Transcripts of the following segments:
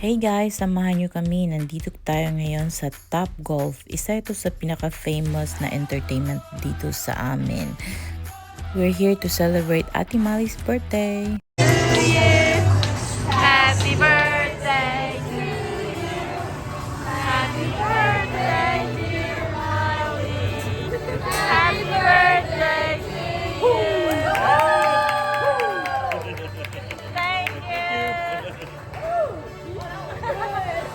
Hey guys, samahan nyo kami. Nandito tayo ngayon sa Top Golf. Isa ito sa pinaka-famous na entertainment dito sa amin. We're here to celebrate Ate Mali's birthday. Happy birthday to you. Happy birthday, dear Molly. Happy birthday to you. Thank you.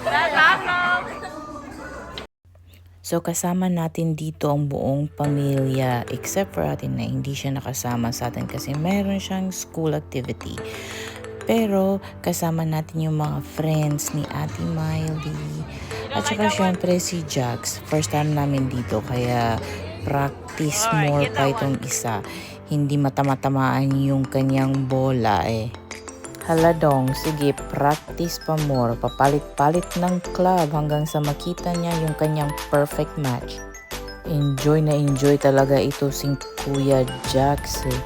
That's awesome. So kasama natin dito ang buong pamilya except for atin na hindi siya nakasama sa atin kasi meron siyang school activity. Pero kasama natin yung mga friends ni Ate Miley. At saka syempre si Jax. First time namin dito kaya practice more pa itong isa. Hindi matama-tamaan yung kanyang bola eh. Hala dong, sige practice pa more. Papalit-palit ng club hanggang sa makita niya yung kanyang perfect match. Enjoy na enjoy talaga ito si Kuya Jax eh.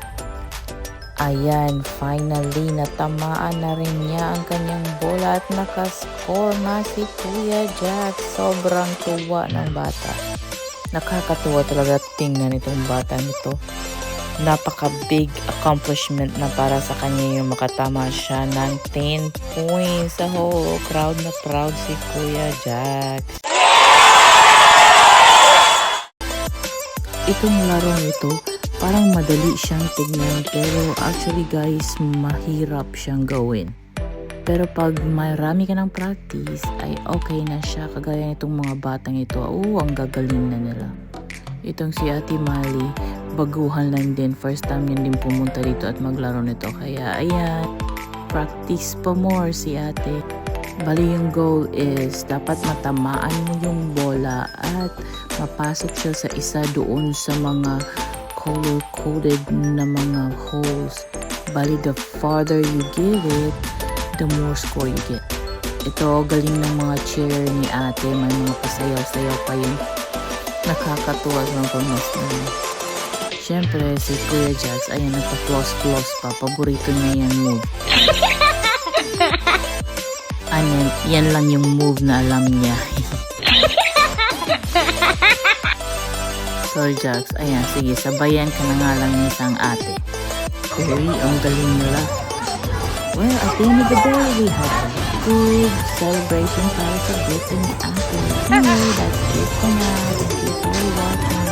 Ayan, finally natamaan na rin niya ang kanyang bola at nakascore na si Kuya Jax. Sobrang tuwa ng bata. Nakakatuwa talaga tingnan itong bata nito. Napaka-big accomplishment na para sa kanya yung makatama siya ng 10 points. Oh, proud na proud si Kuya Jax. Itong larong ito, parang madali siyang tignan pero actually guys, mahirap siyang gawin. Pero pag marami ka ng practice, ay okay na siya. Kagaya nitong mga batang ito, ang gagaling na nila. Itong si Ate Mali, baguhan lang din. First time yun din pumunta dito at maglaro nito. Kaya ayan, practice pa more si ate. Bali yung goal is dapat matamaan mo yung bola at mapasok siya sa isa doon sa mga color-coded na mga holes. Bali the farther you give it, the more score you get. Ito galing ng mga cheer ni ate. May mga pasayaw-sayaw pa yun. Nakakatuwa ng pagmas na. Siyempre, si Kuya Jax, ayan, nagpa-floss pa. Paborito niya yan move. Ayan, yan lang yung move na alam niya. So, Jax, ayan, sige, sabayan ka na nga lang ni isang ate. Uy, ang galing nila. Well, at the end of the day, we have a good celebration para sa birthday ni ate. Anyway, that's it for now. Thank you for watching.